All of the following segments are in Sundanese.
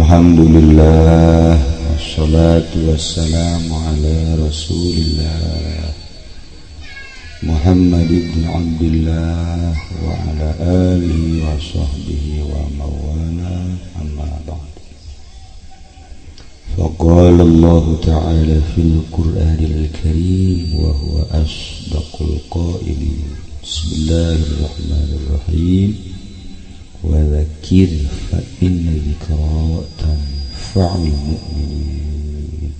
Alhamdulillah, wassalatu wassalamu ala rasulillah Muhammad ibn Abdullah wa ala alihi wa sahbihi wa mawala amma ba'd. Faqala Allah ta'ala fil Qur'anil Karim wa huwa asdaqul qailin. Bismillahirrahmanirrahim. Wa dzakir fa inna dzikra tanfa'ul mu'minin.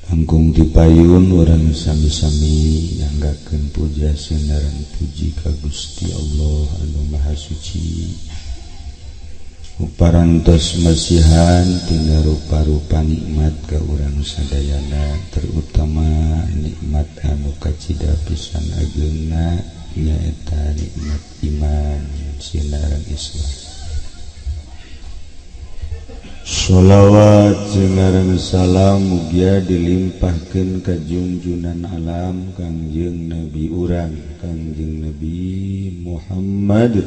Langkung dipayun urang sami-sami nyanggakeun puja sandaran puji ka Gusti Allah anu Maha Suci. Parantos masihan tina rupa-rupa nikmat ka urang sadayana, terutama nikmat anu kacida pisan ageungna nyaeta nikmat iman sinaran Islam. Sholawat jeung salam mugia dilimpahkeun ka junjunan alam Kangjeng Nabi urang Kangjeng Nabi Muhammad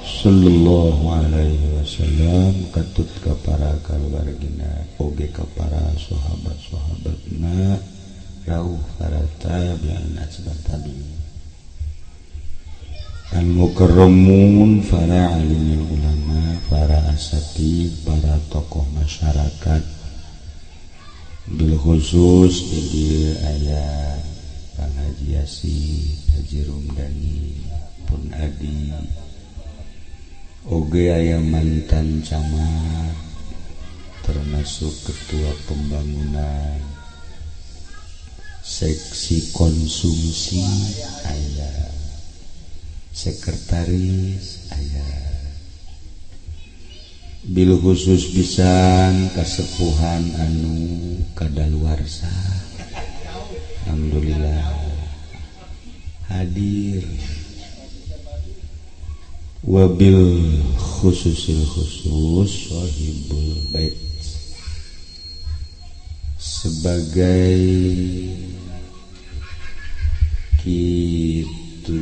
sallallahu alaihi wasallam, katut ka para kaluargina oge ka para sahabat-sahabatna rauh para tabi'in atba tabi'in al-mukarramun, para alimul ulama, para asatid, para tokoh masyarakat. Bil khusus di aya Kang Haji Yasin, Haji Rumdani, pun Adi, oge aya mantan camat, termasuk ketua pembangunan, seksi konsumsi aya, sekretaris ayah, bil khusus pisan kasepuhan anu kadaluarsa, alhamdulillah hadir. Wabil khususil khusus sahibul bait sebagai kitu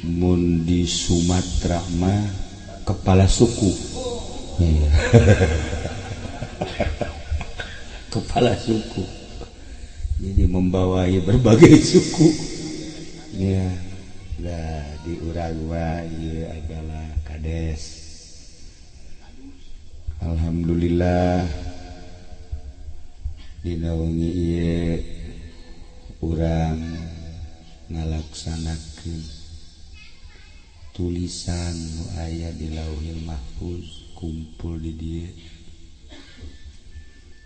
mun di Sumatera mah kepala suku. Kepala suku, jadi membawahi berbagai suku ya. Nah di Uragua ieu adalah kades. Alhamdulillah dina wengi ieu urang ngalaksanakeun tulisan nu aya di Lauhil Mahfuz kumpul di dieu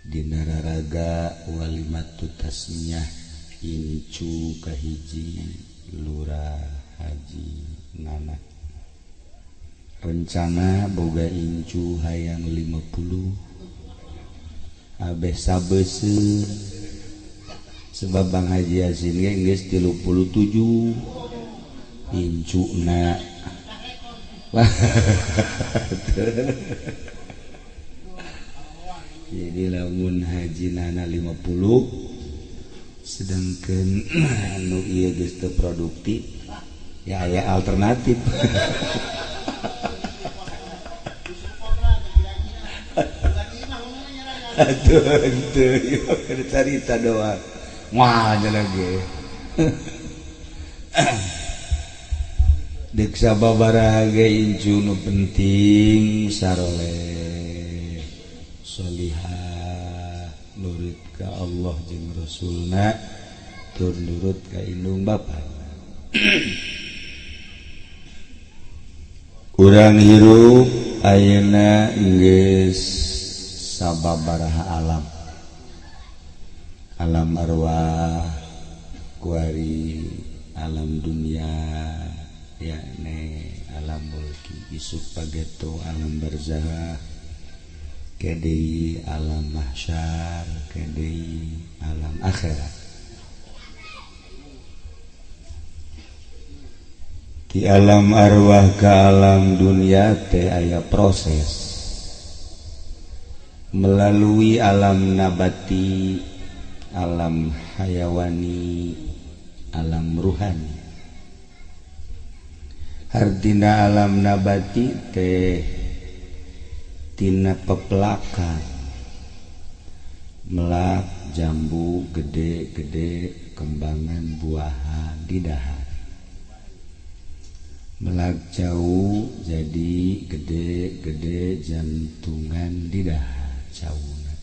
dina raraga walimatut tasmiyah incu kahiji Lurah Haji Nana. Rencana boga incu hayang 50 abeh sabeuseun sebab Bang Haji Yasin ge geus 37 incuna. Jadi lamun Haji Nana 50 sedangkan anu ieu geus teu produktif ya aya alternatif. Atuh henteu ieu carita doang moal nya lagi. Dek sababaraha ge incu nu penting saroleh solihah nurut ka Allah jeung Rasulna tur nurut ka indung bapa. Urang hirup ayeuna geus sababaraha alam, alam arwah kuari alam dunia yakni alam mulki, isuk pageto alam barzakh, kedei alam mahsyar, kedei alam akhirat. Di alam arwah ka alam dunia teh aya proses melalui alam nabati, alam hayawani, alam ruhani. Ardina alam nabati teh tina pepelakan melak jambu gede-gede kembangan buahan di dahar melak jauh jadi gede-gede jantungan di dahar jauhna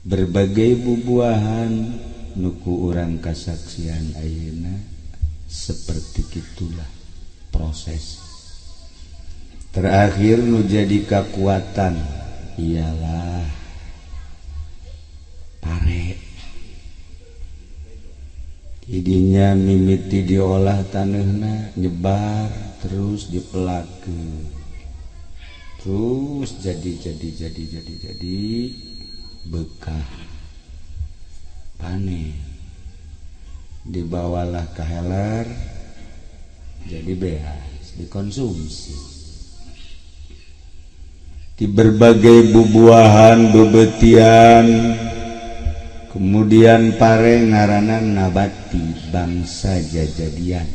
berbagai bubuahan nuku urang kasaksian ayeuna seperti itulah proses terakhir nu jadi kekuatan ialah pare idinya mimiti diolah tanahna nyebar terus dipelakeun terus jadi bekah panen dibawalah ke heler jadi beas dikonsumsi di berbagai bubuahan bebetian kemudian pare ngaranan nabati bangsa jajadian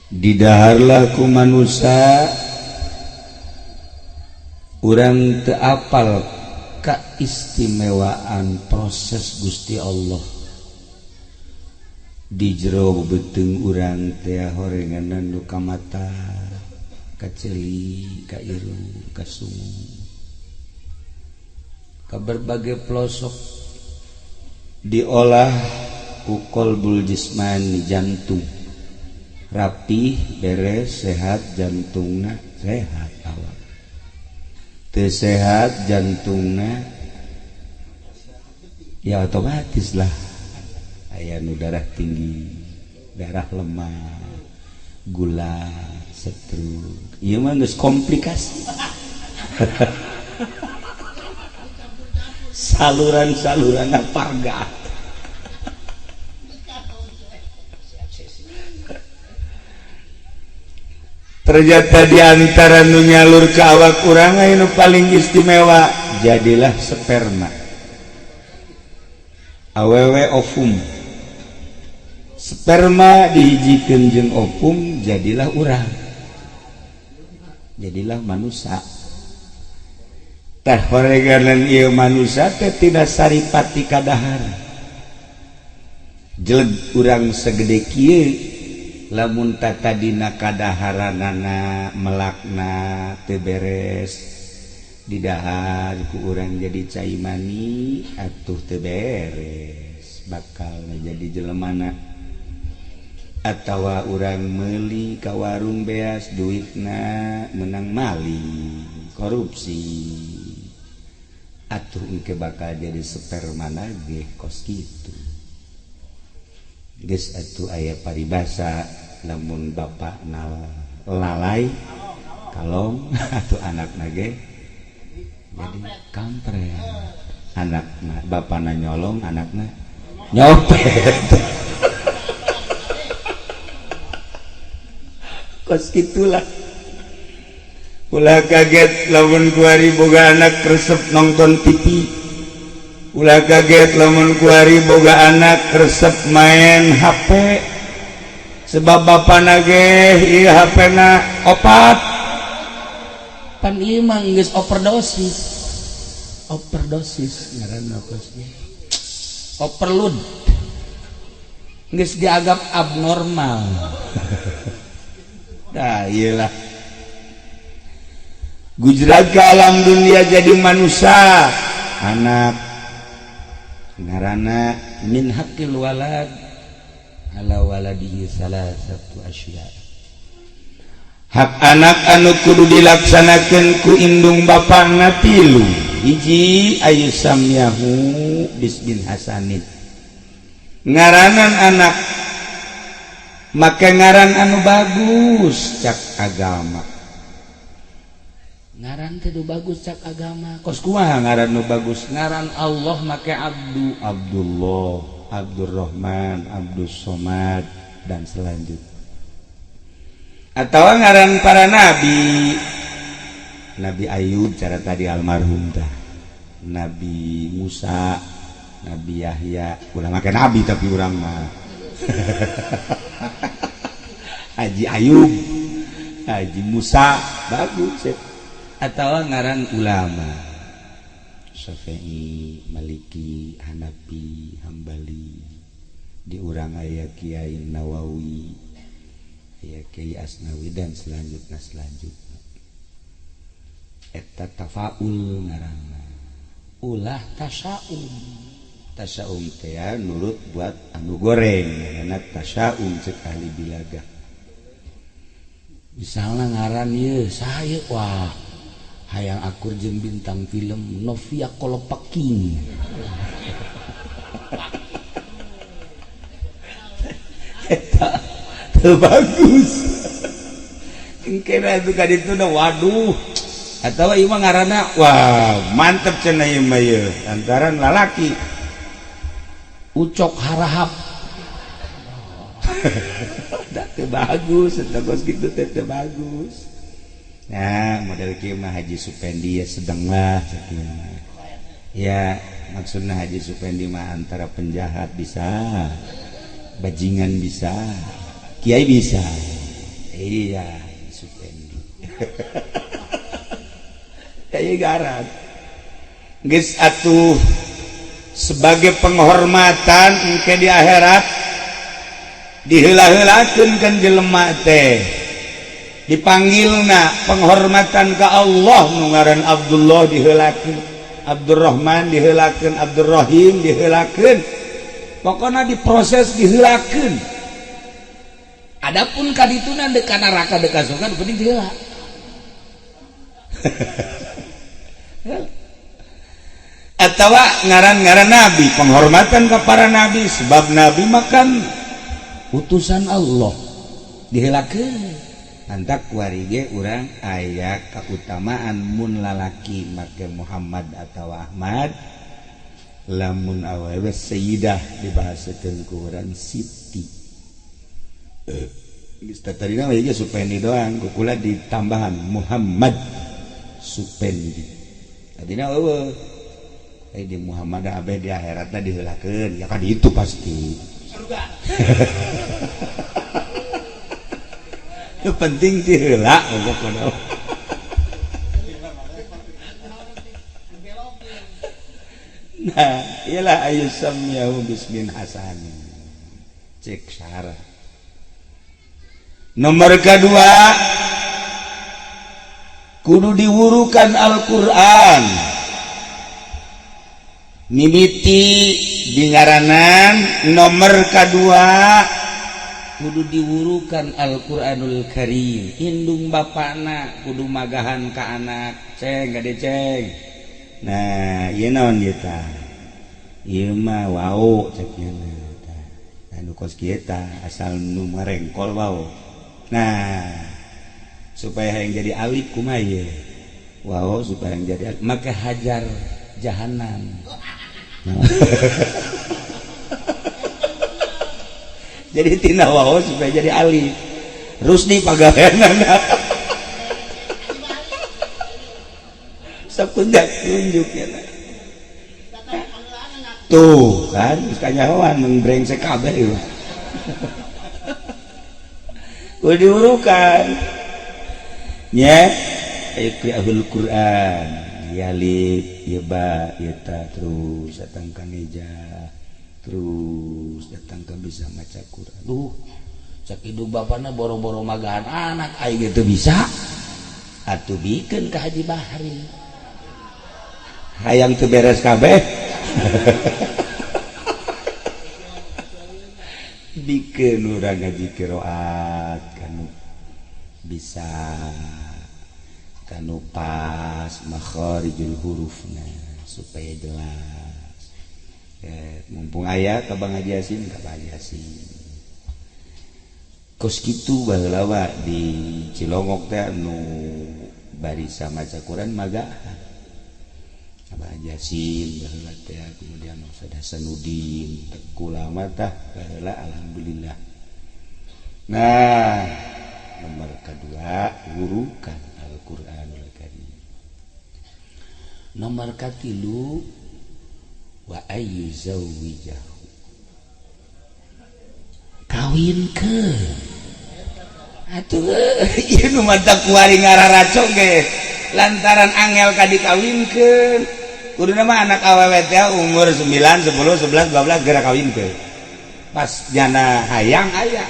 didaharlah ku manusia urang teu apal kaistimewaan proses Gusti Allah di jero bebeuteng urang teh horenganan nu ka mata ka ceuli ka irung ka sungu ka berbagai pelosok diolah ku qalbul jismani jantung rapih beres sehat jantungna sehat awak teu sehat jantungna ya otomatis lah aya nu darah tinggi darah lemah gula stroke ieu mah geus komplikasi saluran-saluran parga ternyata diantara nu nyalur ke awak urang anu paling istimewa jadilah sperma awewe ovum sperma dihijikeun jeung ovum jadilah urang jadilah manusia tah horeganan ieu manusia teh tina saripati kadahar jeleg urang sagede kieu lamun tadina kadaharanana melakna teu beres didahar ku urang jadi cai mani atuh teu beres bakal jadi jelemana atawa urang meuli ka warung beas duitna menang maling korupsi atuh engke bakal jadi sperma nage kos kitu geus atuh aya paribasa lamun bapak lalai kalong atuh anakna ge jadi kampret anakna bapana nyolong anakna nyopet kos gitulah ulah kaget lamun kuari boga anak resep nonton TV ulah kaget lamun kuari boga anak resep main HP sebab bapana ge ieu HP-na opat pan ieu mah geus overdosis ngaranna kosnya overload geus dianggap abnormal nah iyalah gujrat ke alam dunia jadi manusia anak ngaranna min haqqil walad ala waladihi salasatu asya hak anak anu kudu dilaksanakeun ku indung bapana tilu hiji ayu samyahu bismin hasanin ngaranan anak make ngaran anu bagus cak agama ngaran teh bagus cak agama kos kumaha ngaran nu bagus ngaran Allah make abdu Abdullah Abdurrahman Abdus Somad dan selanjutnya atau ngaran para nabi Nabi Ayub cara tadi almarhum tah Nabi Musa Nabi Yahya ulah make nabi tapi urang mah Haji Ayub, Haji Musa, bagus. Atau ngaran ulama Syafi'i, Maliki, Hanafi, Hambali. Di urang aya Kiai Nawawi, aya Kiai Asnawi dan selanjutnya. Eta tafaul ngaranna. Ulah tasaum teh nurut buat anu goreng, karena tasaum cek ahli bilaga. Misalnya ngaran ieu saya wah hayang akur jeung bintang film Novia Kolopaking. Eta teu bagus. Engkena itu kadituna waduh. Atawa ieu mah ngaranna wah mantep cenah ieu mah ieu lantaran lalaki ucok harahap. Da teu bagus eta kos kitu teh teu bagus. Nah, model kieu mah Haji Supendi ya sedeng lah sakieu. Ya, maksudna Haji Supendi mah antara penjahat bisa, bajingan bisa, kiai bisa. Iya, Supendi. Kayak garan. Geus atuh sebagai penghormatan engke di akhirat diheula-heulakeun kan jelema teh. Dipanggilna penghormatan ke Allah nu ngaran Abdullah diheulakeun, Abdurrahman diheulakeun, Abdurrahim diheulakeun. Pokoknya diproses diheulakeun. Adapun kadituna deuk ka neraka deuk ka surga penting diheula. Atawa ngaran-ngaran nabi, penghormatan ke para nabi sebab nabi makan utusan Allah diheulakeun. Antak warige urang aya keutamaan mun lalaki make Muhammad atau Ahmad, lamun awewe sayyidah dibahasakeun ku urang Siti. Geus tadina we ge Supendi doang, kukula ditambahan Muhammad Supendi. Tadina eueuh. Di Muhammad abe di akhiratna diheulakeun, ya kan itu pasti. Surga. Itu penting diheula pokokna. Nah, ialah ayusamyahu bismin hasan. Cek syarah. Nomor kedua, kudu diwurukan Al-Qur'an. Mimiti di ngaranan. Nomor kedua kudu diwurukan Al-Qur'anul Karim. Indung bapana kudu magahan ka anak. Ceng gade ceng. Nah ieu naon ieu tah? Ieu mah wau cekna tah. Anu kos kieu tah asal nu marengkol wau. Nah supaya hayang jadi alif kumaha ieu? Wau supaya hayang jadi alif maka hajar jahanam. Jadi tina wau supaya jadi alif. Rusdi pagaweanna. Sapundak tunjuk ya. Tuh kan geus kanyahoan mengbrengsek kabeh ieu. Kudu diurukan. Nya iqra'ul Qur'an. Ya alif, ya ba, ya ta, terus datang ke meja, terus datang ke bisa maca Quran. Cak hidup bapana boro-boro magahan anak, aing gitu bisa. Atuh bikin ke Haji Bahri. Hayang teu beres kabeh. Bikin urang ngaji qiraat kanu bisa. Kanu pas makharijul hurufna supaya jelas. Mumpung aya ka Bang Haji Yasin, ka Bang Haji Yasin. Kos kitu baheula di Cilongok teh anu barisa maca Quran magahan. Bang Haji Yasin baheula teh kemudian Ustaz Hasanuddin, Teku Lama tah baheula alhamdulillah. Nah, nomor kedua wurukan Al-Qur'anul Karim. Nomor katilu wa ayyu zawwijahu. Kawinkeun. atuh ieu nu mantap kuari ngararaco ge lantaran angel ka dikawinkeun kuduna mah anak awewe teh umur 9 10 11 12 geura kawinkeun pas jana hayang aya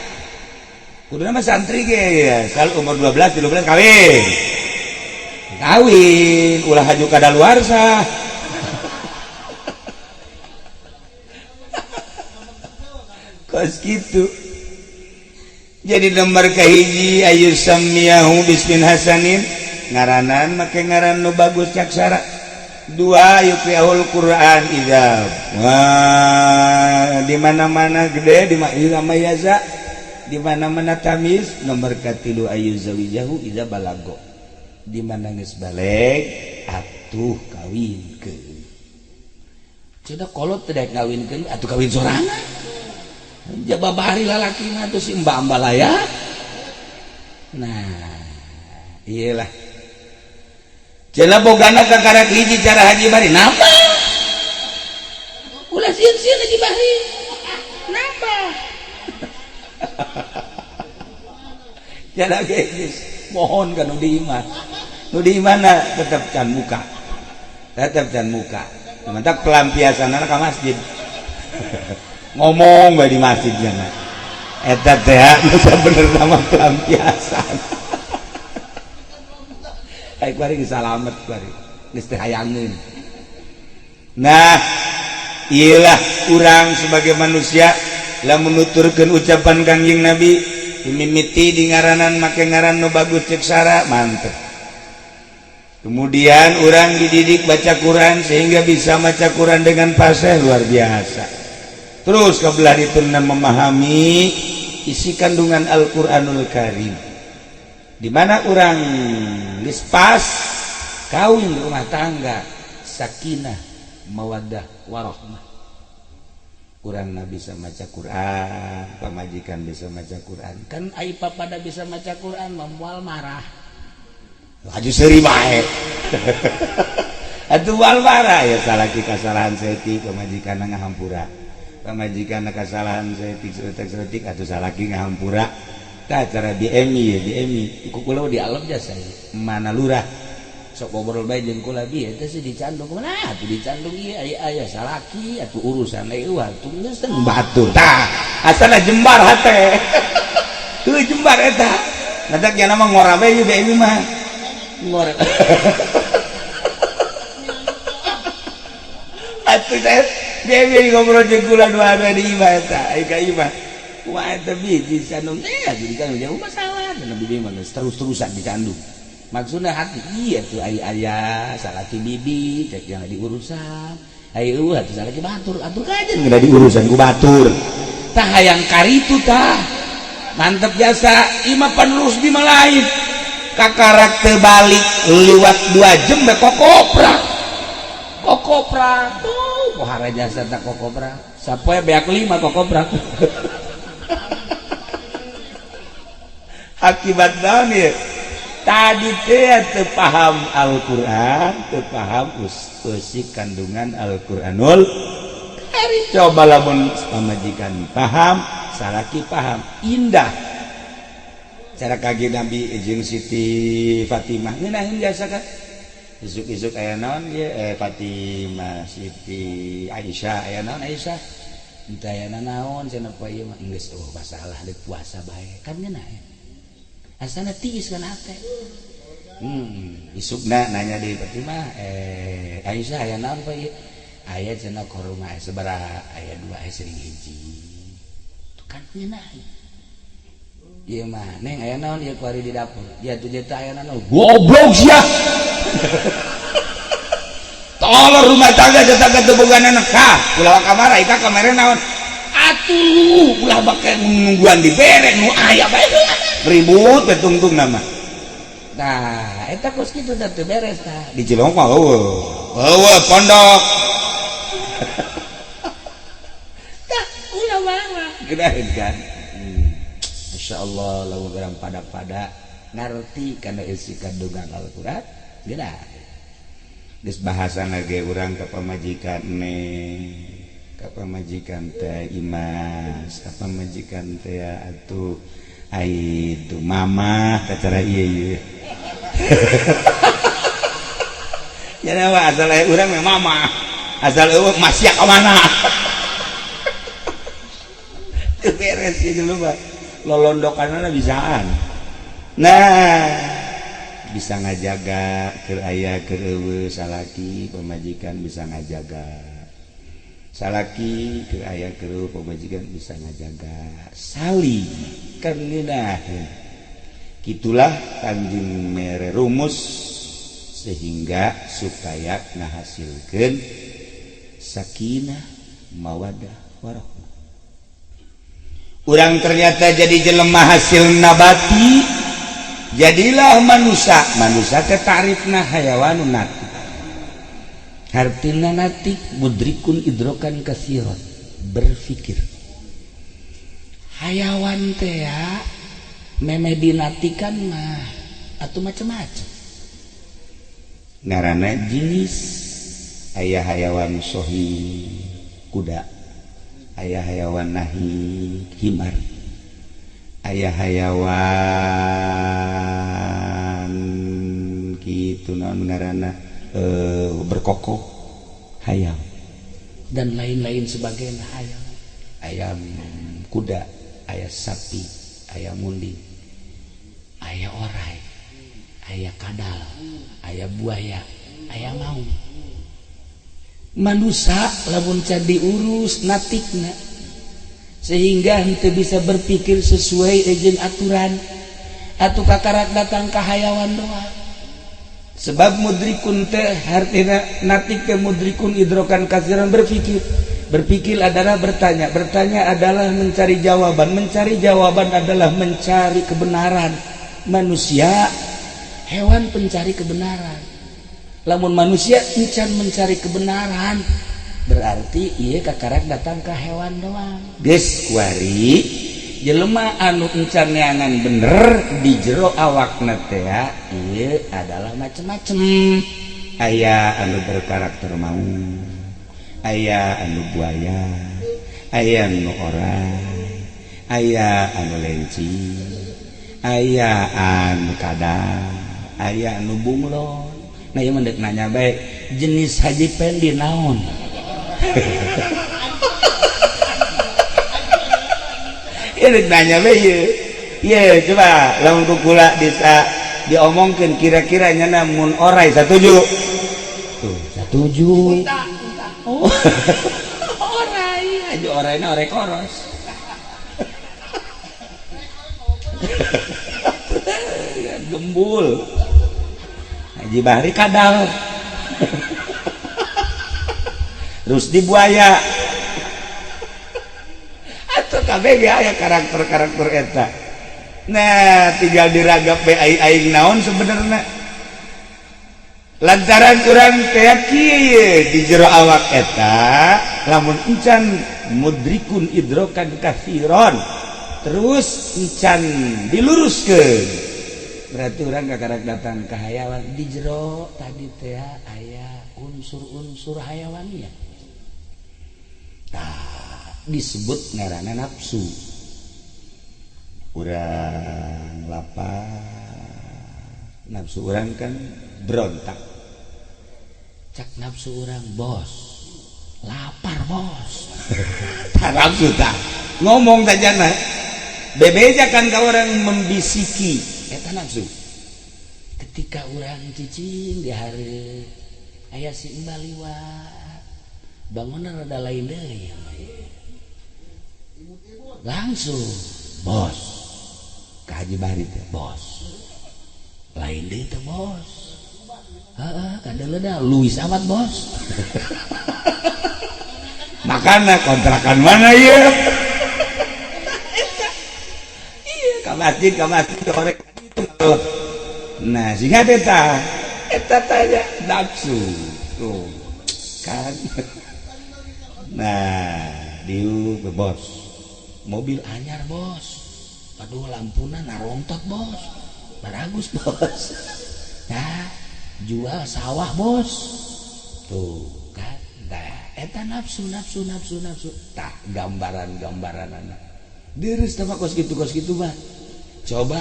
kuduna mah santri ge ya sal umur 12 13 kawin ulah haju kadaluarsa kos gitu jadi nomor kahiji ayu samiyahu bismin hasanin ngaranan make ngaran nu bagus caksara dua yuqra'ul Quran idza di mana-mana gede di mana yaza di mana-mana tamis nomor katilu ayu zawijahu idza balago di mana geus baleg atuh kawinkeun cenah kolot teh daek ngawinkeun atuh kawin sorangan jababari lalaki mah tuh si mbak laya nah iyalah cenah bogana kakarak hiji cara haji bari napa ulah sieun-sieun haji bari napa cenah geus mohon ka nu di imana tetep can muka mantap pelampiasanana ka masjid ngomong bae di masjid jangan eta teh nu bener nama pelampiasan ai kuari geus salamet kuari geus teh hayangeun nah iyalah urang sebagai manusia lamun nuturkeun ucapan Kangjeng Nabi mimiti di ngaranan make ngaran nu bagus cek sara mantep kemudian urang dididik baca Quran sehingga bisa baca Quran dengan fasih luar biasa terus kabelah itu memahami isi kandungan Al-Quranul Karim di mana orang geus pas kawin rumah tangga sakinah mawaddah warahmah urang bisa maca Quran pamajikan bisa maca Quran kan ai papada bisa maca Quran moal marah haju seuri bae atuh moal marah ya salaki kasalahan setik pamajikan ngahampura pamajikan kesalahan setik atau salaki ngahampura tah cara diemi ku kula di alam jasa mana lurah sok ngobrol bae jeung kula bieu teh si dicandung mana atuh dicandung ieu aya salaki atuh urusan eueuh atuh geus teh batur tah asana jembar hate teu jembar eta ngadak nya mah ngora bae ieu BMI mah ngora atuh teh BMI ngobrol jeung kula dua-dua di imah eta ai ka imah kumaha eta biji sandung jadi kan jauh masalah dan bibi mah terus-terusan dicandung maksudnya hati iya tuh ayah salaki bibi cek yang diurusan ayo atuh salaki batur atur kajen nggak diurusan ku batur tah hayang karitu tah mantep jasa imah penerus di lain kakarak terbalik lewat 2 jam be kokoprak tuh pohara jasa tak kokoprak sapoe beak 5 kokoprak akibat naon ya tadi teh teu paham Al-Qur'an teu paham usik kandungan Al-Qur'anul Karim coba lamun pamajikan paham salaki paham indah cara kage Nabi jeung Siti Fatimah ngeunaheun biasa kan isuk-isuk aya naon ieu Fatimah Siti Aisyah aya naon Aisyah entah aya naon cenah poe ieu mah geus masalah deuk puasa bae kan ngeunah asana tiis kan hate isukna nanya di Fatimah Aisyah aya naon poe ieu aya cenah korma sabaraha aya 2 sering hiji tuh kan ngeunah ieu mah neng aya naon ieu kuari di dapur jatuh aya naon goblok sia tolong rumah tangga tetangga teu boga anak ulah kamar ika kamare naon atuh ulah bake nungguan dibere nu aya bae ribut betungtung nama nah eta kos kitu teh teu beres tah di Cilong mah eueuh pondok tah ulah mah gedaheun kan masyaallah lamun urang pada ngarti kana isi kandungan Al-Qur'an geuna geus bahasana ge urang ka pamajikan ka pamajikan teh Imas ka pamajikan teh atuh itu mama cara iya jadi apa asal urang mah mama asal eueuh masya ka mana teu beres ieu dulu Pak lolondokanana bisaan nah bisa ngajaga keur aya keur eueuh salaki pamajikan bisa ngajaga salaki keur aya keur eueuh pamajikan bisa ngajaga saling karneunaheun gitulah Kanjeng mere rumus sehingga supaya ngahasilkeun sakinah mawaddah warahmah. Urang ternyata jadi jelema hasil nabati, jadilah manusia. Manusia teh ta'rifna hayawanun natik. Hartina natik mudrikun idrokan katsiran, berpikir. Hayawan teh ya meme dinatikan mah atuh macam-macam. Ngaranna jenis aya hayawan sohi kuda, aya hayawan nahi himar, aya hayawan kitu naon ngaranna berkokok hayam dan lain-lain sebagainya hayam. Ayam kuda, aya sapi, aya munding, aya orai, aya kadal, aya buaya, aya maung. Manusia lamun can diurus natikna sehingga henteu bisa berpikir sesuai ejen aturan atuh kakarak datang ka hayawan doang. Sebab mudrikun teh hartina natik teh mudrikun idrokan katsiran berpikir adalah bertanya adalah mencari jawaban adalah mencari kebenaran. Manusia hewan pencari kebenaran. Lamun manusia encan mencari kebenaran berarti ieu kakarak datang ke hewan doang. Geus kuari jelema anu encan neangan bener di jero awakna teh ieu adalah macem-macem. Aya anu berkarakter maung, aya anu buaya, aya anu orai, aya anu lenci, aya anu kadal, aya anu bunglon. Nah ieu mendek nanya baik jenis haji pendi naon. Ieu nanya bae ieu. Ieu coba lamun kukula bisa diomongkeun kira-kira nyana mun orai satuju. Tuh, satuju. Oh. Orai, aja oraina orek koros. Gembul. Haji Bahri kadal. Terus di buaya. Atuh kabeh ge aya karakter-karakter eta. Nah, tinggal diragap bae aing naon sebenarnya. Lantaran urang teh kieu di jero awak eta, lamun encan mudrikun idrokan katsiran. Terus encan diluruskeun. Berarti orang kakarak datang ke hayawan di jero tadi teh aya unsur-unsur hayawannya. Nah, disebut ngaranna nafsu. Urang lapar, nafsu urang kan berontak. Cak nafsu urang bos, lapar bos. Nafsu tah ngomong sajana. Bebejakan ka orang membisiki eta nafsu. Ketika urang cicing di hari aya si Mbah liwat bangunan rada lain deui langsung bos ka Haji Bahri teh bos lain deui teh bos heeh kadeleuna luis awat bos. Makana kontrakan mana ieu ka masjid korek. Nah, sehingga eta tanya nafsu tuh kan. Nah, diu ke bos mobil anyar bos, aduh lampuna narongtot bos, baragus bos. Nah, jual sawah bos, tuh kan. Nah, eta nafsu. Tah gambaran anak. Deres sama kos gitu mah. coba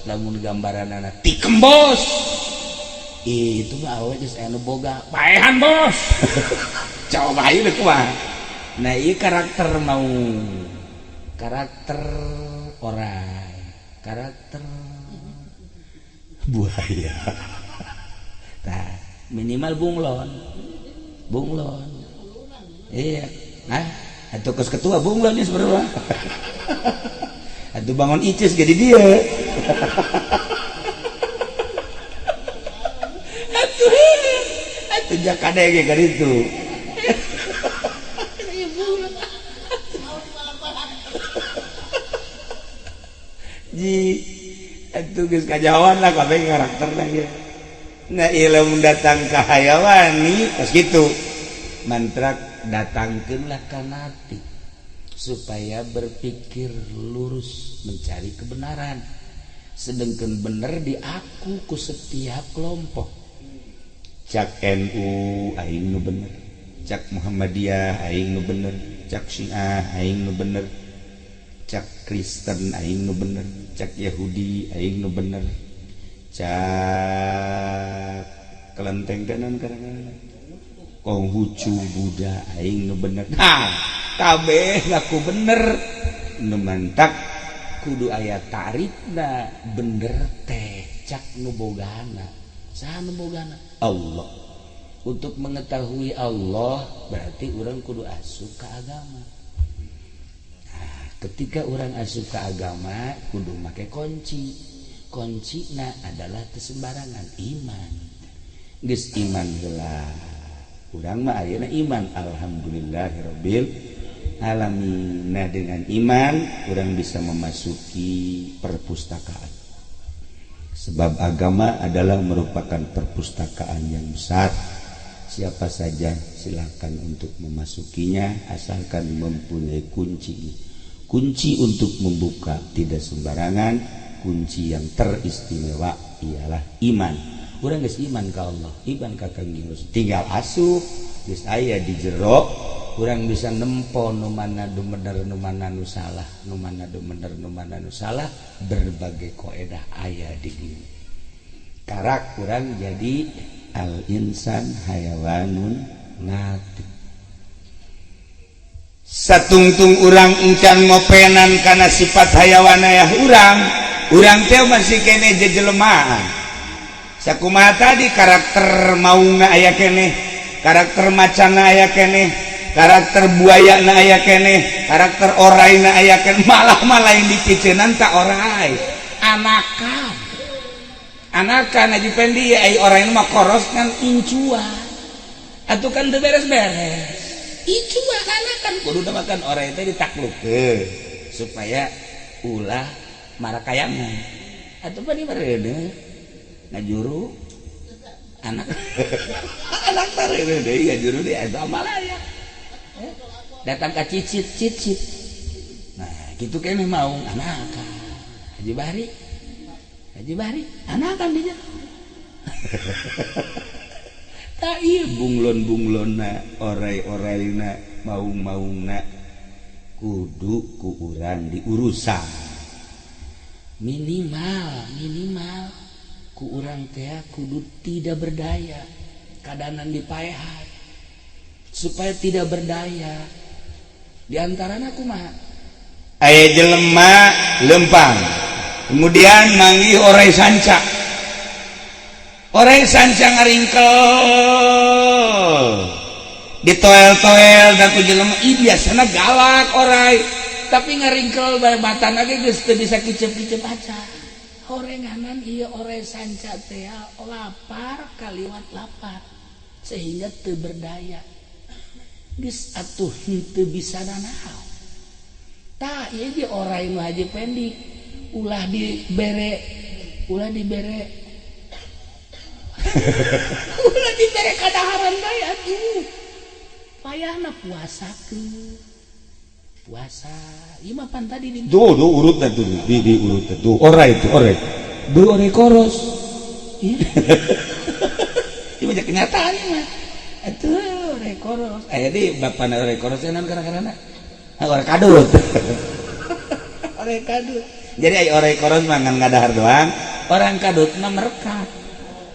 lamun gambaran anak tikem bos itu mah awe geus anu boga paehan bos coba ieu deh kumaha nah ieu karakter mau karakter orang karakter buaya nah minimal bunglon iya atuh keus ketua bunglon nih sebenarnya atuh bangun icis jadi dia atuh jakade ge ka ditu ji atuh geus kajawan lah kabeh karakterna ge nah ilmu datang ke hayawani pas gitu mantrak datangkeunlah kana hati supaya berpikir lurus mencari kebenaran sedangkan bener di aku ku setiap kelompok cak NU aing nu bener cak Muhammadiyah aing nu bener cak Syiah aing nu bener cak Kristen aing nu bener cak Yahudi aing nu bener cak kelenteng kanan kadang-kadang Konghucu Buddha aing nu bener nah kabeh ngaku bener nu mantak kudu aya tarifna bener teh cak nu bogana saha nu bogana Allah untuk mengetahui Allah berarti orang kudu asup ke agama nah ketika orang asup ke agama kudu make kuncina adalah kesembarangan iman geus iman heula urang mah ayeuna iman alhamdulillahirabbil alamin nah dengan iman urang bisa memasuki perpustakaan sebab agama adalah merupakan perpustakaan yang besar siapa saja silakan untuk memasukinya asalkan mempunyai kunci untuk membuka tidak sembarangan kunci yang teristimewa ialah iman urang geus iman ka Allah iman ka Kangjeng Rasul tinggal asup geus aya di jero urang bisa nempo nu mana nu bener nu mana nu salah nu mana nu bener nu mana nu salah berbagai kaedah aya di dieu karak urang jadi al insan hayawanun natik satungtung urang encan ngopenan kana sifat hayawan aya urang teh masih kene jejelmaan sakumaha tadi karakter maungna aya kene karakter macana aya kene karakter buayana aya kene karakter orayna aya kene malah lain diciceunan ka oray anakan aja pendi ai orayna mah koros kan incua atuh kan teu beres-beres incua anakan kudu makan oray teh ditaklukkeun supaya ulah marakayangan atuh pa di mareuneuh ngajuru anak anak tareuneuh deui ngajuru deui eta malaya datang ka cicit nah gitu kene mau anakan Haji Bahri anakan dia tak iya bunglon-bunglonna oray-orayna maung-maungna kudu ku urang diurusan minimal ku urang teh kudu tidak berdaya kadanan dipaehan supaya tidak berdaya diantaranya kumaha aya jelema lempang kemudian manggih oray sanca ngaringkel ditoel-toel dan ku jelema biasana galak oray tapi ngaringkel babatan lagi geus teu bisa kicep-kicep aja horenganan ieu oray sanca teh lapar kaliwat lapar sehingga teu berdaya geus atuh henteu bisa nanaon tah ieu ge oray nu Haji Pendi ulah dibere ulah dibere kadaharan bae atuh payahna puasa ieu mah pan tadi di urutna tuh di urutna tuh oray do oray koros ieu mah kenyataan mah atuh oray koros aya di bapana oray koros naon kana-kana oray kadut oray kadut Jadi orang koros mangan ngadahar doang, orang kadut mah merekat.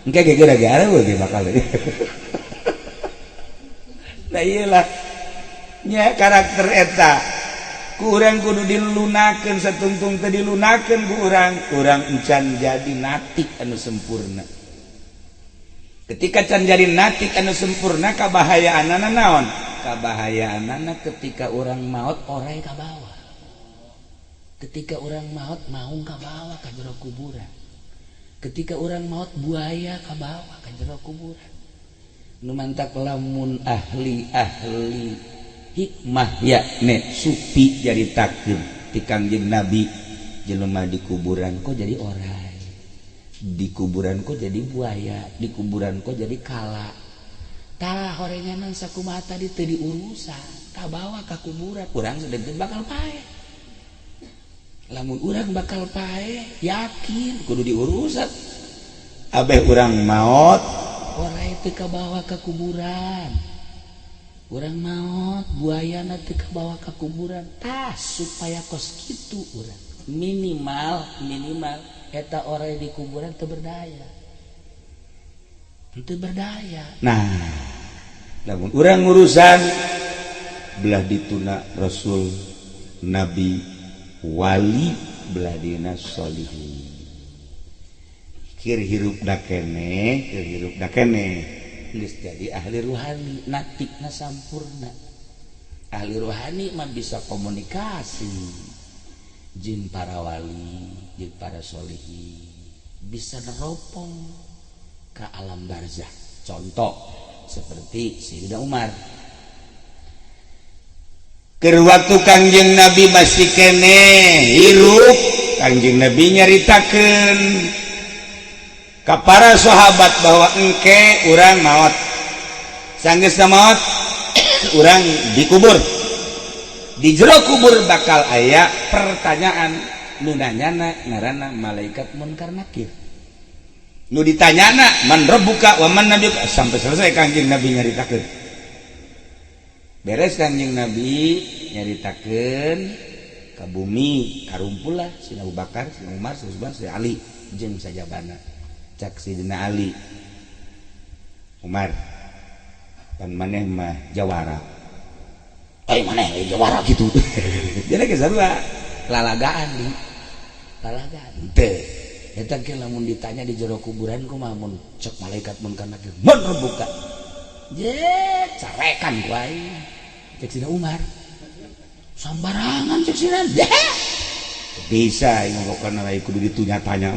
Engke gara-gara we bakal. Nah iyalah nya karakter eta ku urang kudu dilunakeun satungtung teu dilunakeun ku urang encan jadi natik anu sempurna. Ketika can jadi natik anu sempurna kabahayaanna naon? Kabahayaanna ketika urang maot orai ka bawah. Ketika urang maot maung ka bawah ka jero kuburan. Ketika urang maot buaya ka bawah ka jero kuburan. Nu mantak lamun ahli hikmah yakne supi jadi takdir ti Kangjeng Nabi jelema di kuburan kok jadi orai, di kuburan kok jadi buaya, di kuburan kok jadi kala. Tah horenganan sakumaha tadi teu diurusan ka bawa ka kuburan urang sedengkeun bakal pae. Lamun urang bakal pae yakin kudu diurusan. Abeh urang maot orai teu kabawa ka kuburan. Urang maot buayana teu kabawa ka kuburan. Tah supaya kos kitu urang minimal eta orai di kuburan teu berdaya. Teu berdaya. Nah, lamun urang urusan belah dituna Rasul, Nabi, wali, belah dina sholihin. Kir hirup da kene geus jadi ahli ruhani, natikna sampurna. Ahli ruhani mah bisa komunikasi jeung para wali, jeung para sholihin, bisa neropong ke alam barzakh. Contoh seperti Sayyidina Umar. Keur waktu Kangjeng Nabi masih kene hirup, Kangjeng Nabi nyaritakeun ka para sahabat bahwa engke urang maot. Sanggeusna maot urang dikubur. Di jero kubur bakal aya pertanyaan nu nanyana ngaranna malaikat munkar nakir. Nu ditanyana man rabbuka wa man nabiyuka sampai selesai Kangjeng Nabi nyaritakeun. Beres Kangjeng Nabi nyaritakeun ka bumi karumpul lah Sina Abu Bakar, Sina Umar, Sina Utsman, Sina Ali jeung sajabana. Cak Sidina Ali, Umar, pan maneh mah jawara. Ai maneh jawara gitu. Jadi ke sarua lalagaan di. Lalagaan. Teu. Eta ge lamun ditanya di jero kuburan kumaha mun cek malaikat mun kana kieu. Mun rebuka. Je, carekan ku aing. Cek Sidina Umar. Sambarangan cek Sidina. Bisa ieu pokona lain kudu ditunya-tanya.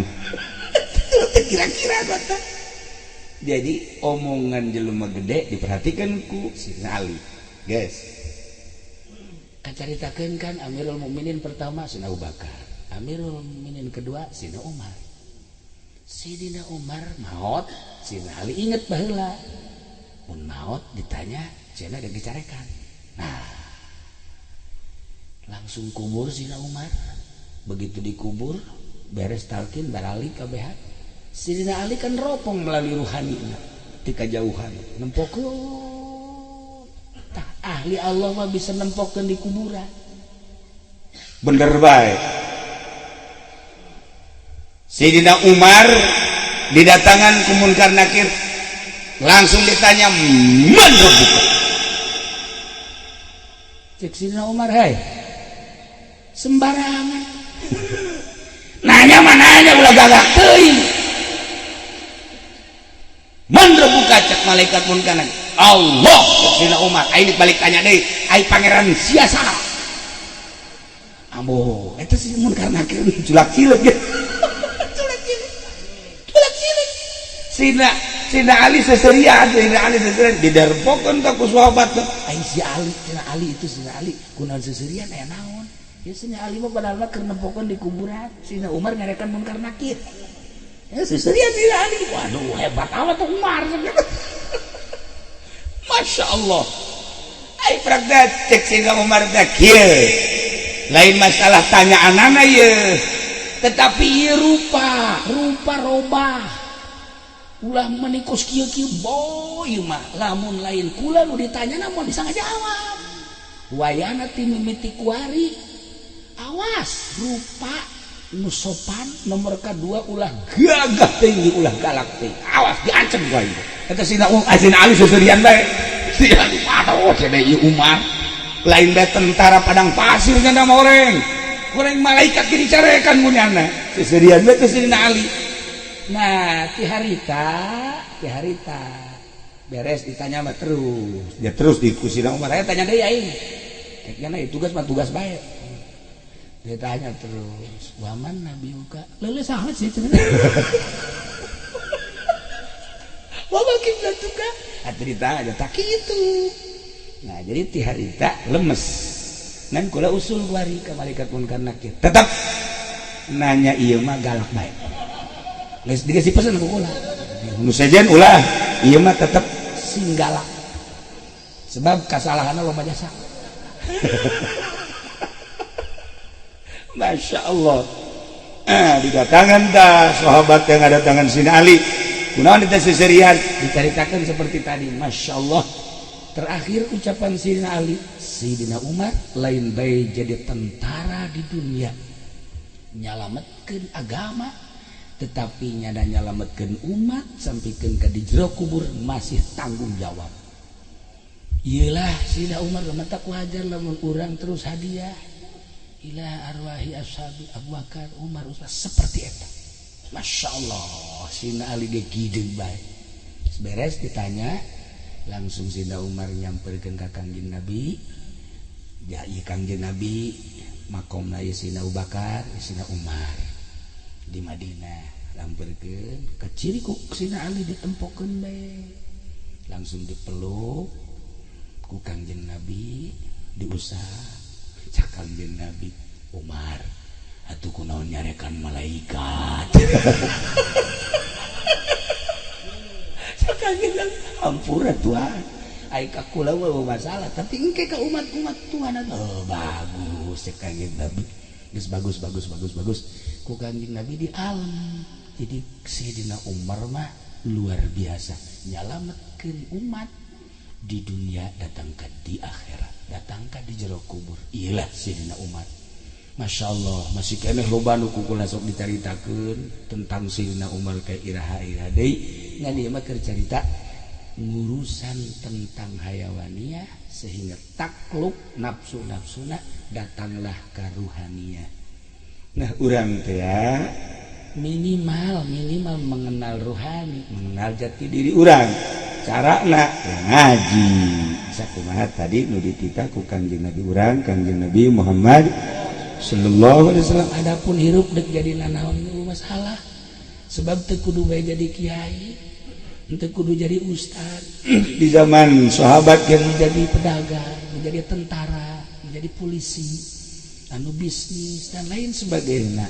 Kira-kira kata. Jadi omongan jelema gede diperhatikan ku Sidina Ali. Guys. Kacaritakeun kan Amirul Mukminin pertama Sidina Abu Bakar, Amirul Mukminin kedua Sidina Umar. Sidina Umar maot, Sidina Ali inget baheula. Mun maot ditanya, cenah geus dicarekan. Nah. Langsung kubur Sidina Umar. Begitu dikubur, beres talqin baralik kabeh. Sidina Ali kan ropong melalui ruhaninya di kejauhan nempokeun. Tah ahli Allah mah bisa nempokeun di kuburan. Bener bae. Sidina Umar didatangan ku Munkar Nakir, langsung ditanya man rabbuka. Cek Sidina Umar, "Hai. Sembarangan." Nanya mana nanya ulah gagak teuing. Man rabbuka cek malaikat munkar nakir. Allah Sidina Umar, aing balik tanya deui, ai pangeran sia saha? Ambo, eta si munkar nakir culak cileuk ge. Culak cileuk. Sidina Ali seserian, diderpokeun ka ku sahabat. Ai si Ali, Sidina Ali itu Sidina Ali, kunaon seserian aya naon? Ya Sidina Ali mah padahal keur nempokeun di kuburan. Sidina Umar ngarekan munkar nakir. Ya seserian Sidina Ali. Waduh hebat amat tuh Umar. Masya Allah. Ai praktek cek Sidina Umar teh kieu. Lain masalah tanya anana ye. Tetapi ieu rupa robah. Ulah menikos kieu-kieu boy mah lamun lain kula nu ditanya namun bisa ngajawab. Wayana ti mimiti kuari. Awas rupa nu sopan, nomor kedua ulah gagah tinggi, ulah galak tinggi. Awas diancam gua itu. Kata Sina Ali seserian bae. Sina aduh cenah ieu Umar. Lain bae tentara padang pasir nya nama orang. Orang malaikat gini carekan munyana. Seserian bae ke Sina Ali. Nah, ti harita beres ditanya mah terus. Ya terus di kusina Umar. Saya tanya deui aing. Kayaknya tugas mah tugas bae. Dia tanya terus, waman Nabi Uka, lele sahat sih sebenarnya. Waman kita tuka, ditanya tak itu. Nah jadi ti harita lemes. Nan kula usul kuari ka malaikat munkar nakir. Tetap nanya ieu mah galak bae. Geus dikasih pesan ku kula. Nu sejen ulah Ieu mah tetep sing galak. Sebab kasalahanna loba jasa. Masya Allah. Didatangan dah sahabat yang ada tangan Sina Ali. Kunaon eta seserian diceritakan seperti tadi. Masya Allah. Terakhir ucapan Sina Ali, Sayyidina Umar lain bae jadi tentara di dunia, nyalametkeun agama, tetapi nyada nyalametkeun umat sampikeun ka di jero kubur masih tanggung jawab. Iyalah Sayyidina Umar mata ku hajar lamun urang terus hadiah ila arwahi ashabi Abu Bakar Umar Utsman seperti eta. Masya Allah Sina Ali ge gideung bae. Beres ditanya langsung Sina Umar nyamperkeun ka Kangjeng Nabi. Ya ieu Kangjeng Nabi makomna ieu Sina Abu Bakar Sina Umar di Madinah lamperkeun keciri ku Sina Ali ditempokeun bae. Langsung dipeluk ku Kangjeng Nabi diusah. Kangjeng Nabi Umar atuh kunaon nyarekan malaikat. Kangjeng Nabi ampura Tuhan ai ka kula mah masalah tapi engke ka umat-umat Tuhan bagus Kangjeng Nabi geus bagus ku Kangjeng Nabi di alam. Jadi Sayyidina Umar mah luar biasa nyalametkeun umat di dunia datang ke di akhirat, datang ke di jero kubur. Iyalah Sayyidina Umar. Masya Allah masih keneh loba nu kukula sok dicaritakeun tentang Sayyidina Umar kayak iraha-iraha deui ngan ieu mah keur carita ngurusan tentang hayawaniyah sehingga takluk nafsu-nafsuna datanglah ka ruhaniyah. Nah urang teh ya minimal mengenal ruhani, mengenal jati diri urang. Carana ya ngaji sakumaha tadi nu dititah ku Kangjeng Nabi urang Kangjeng Nabi Muhammad sallallahu alaihi wasallam. Adapun hirup dek jadi nanaon masalah sebab teu kudu bae jadi kiai, teu kudu jadi ustad. Di zaman sahabat yang menjadi pedagang, menjadi tentara, menjadi polisi, anu bisnis dan lain sebagainya.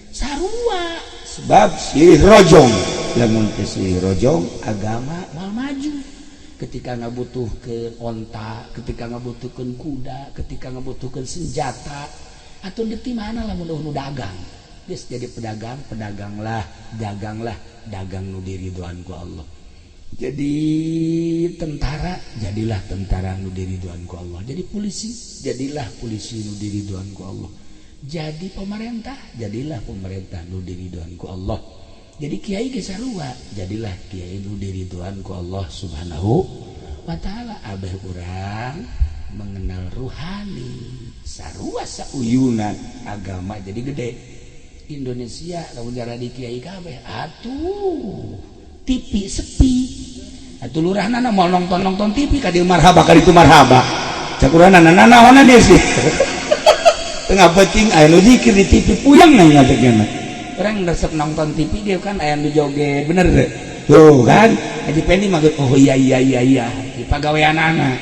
Sarua sebab silih rojong lamun teu silih rojong agama moal maju. Ketika ngabutuhkeun onta, ketika ngabutuhkeun kuda, ketika ngabutuhkeun senjata, atuh di mana lamun nu dagang. Geus jadi pedagang, pedaganglah, dagang nu diridhoan ku Allah. Jadi tentara, jadilah tentara nu diridhoan ku Allah. Jadi polisi, jadilah polisi nu diridhoan ku Allah. Jadi pemerintah, jadilah pemerintah nu diridhoan ku Allah. Jadi kiai ge sarua, jadilah kiai nu diridhoan ku Allah Subhanahu wa taala. Abah urang mengenal ruhani, sarua sauyunan agama jadi gede. Indonesia lamun jadi kiai kabeh atuh TV sepi. Atuh lurahna mau nonton TV ka dieu marhaba ka ditu marhaba. Cak urang nanaona dia sih. Tengah penting aya nu zikir di TV puyeng nya ngadegna. Orang resep nonton TV dia kan aya nu joget bener deh. Tuh kan, Haji Pendi mah oh iya di pagaweanana.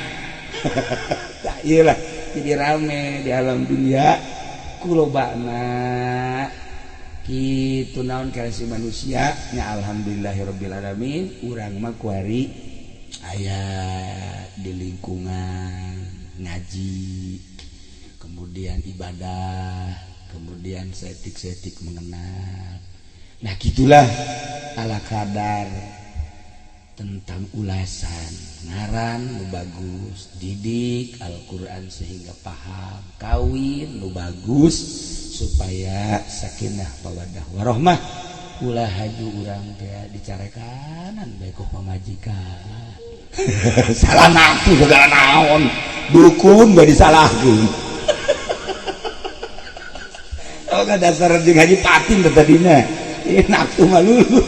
Tah ieu lah jadi rame di alam dunia kulobana kitu naon kana si manusia nya alhamdulillahirabbil alamin urang mah kuari aya di lingkungan ngaji, kemudian ibadah, kemudian setik mengenal. Nah gitulah ala kadar tentang ulasan ngaran nu bagus, didik Al-Quran sehingga paham, kawin nu bagus supaya sakinah mawaddah warahmah ulah haju urang teh dicarekanan bae ku pamajikan. Salah nafsu segala naon dukun bae disalahkeun. Oh ka dasar jeung Haji Patin teh tadina nafsu mah lulu.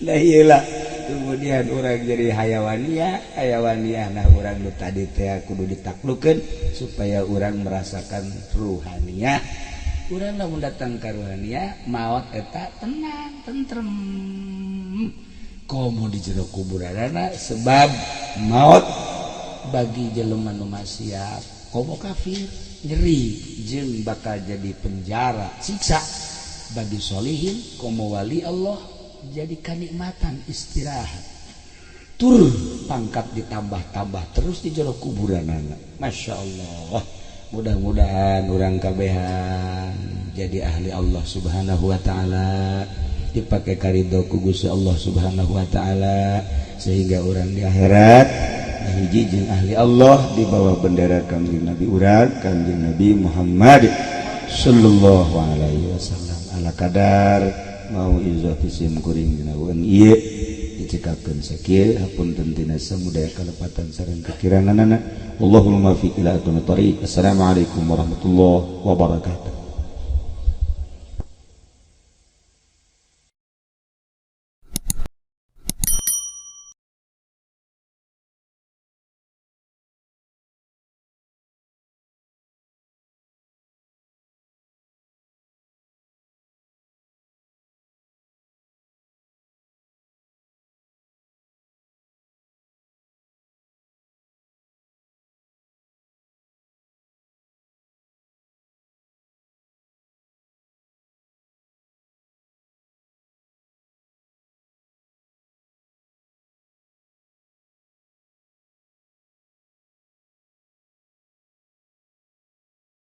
Nah iyalah kemudian orang jadi hayawaniyah nah orang nu tadi teh kudu ditaklukkeun supaya orang merasakan ruhaniyah. Urang lamun datang ka ruhaniyah maot eta tenang tentrem komo di jero kuburanana sebab maut bagi jelema nu maksiat komo kafir nyeri jeung bakal jadi penjara siksa bagi solihin komo wali Allah jadi kenikmatan istirahat tur pangkat ditambah-tambah terus di jero kuburanana. Masya Allah, mudah-mudahan orang kabehan jadi ahli Allah subhanahu wa ta'ala, dipakai karidho ku Gusti Allah subhanahu wa ta'ala, sehingga orang di akhirat hiji jeung ahli Allah di bawah bendera kanjeng Nabi urang kanjeng Nabi Muhammad sallallahu alaihi wasallam. Ala kadar mau izah isim kuring dina ueun ieu dicekakeun sakieu hapunten tina samudaya kalepatan sareng kekiranganana. Allahumma fi ila aqwamit thariq. Assalamualaikum warahmatullahi wabarakatuh.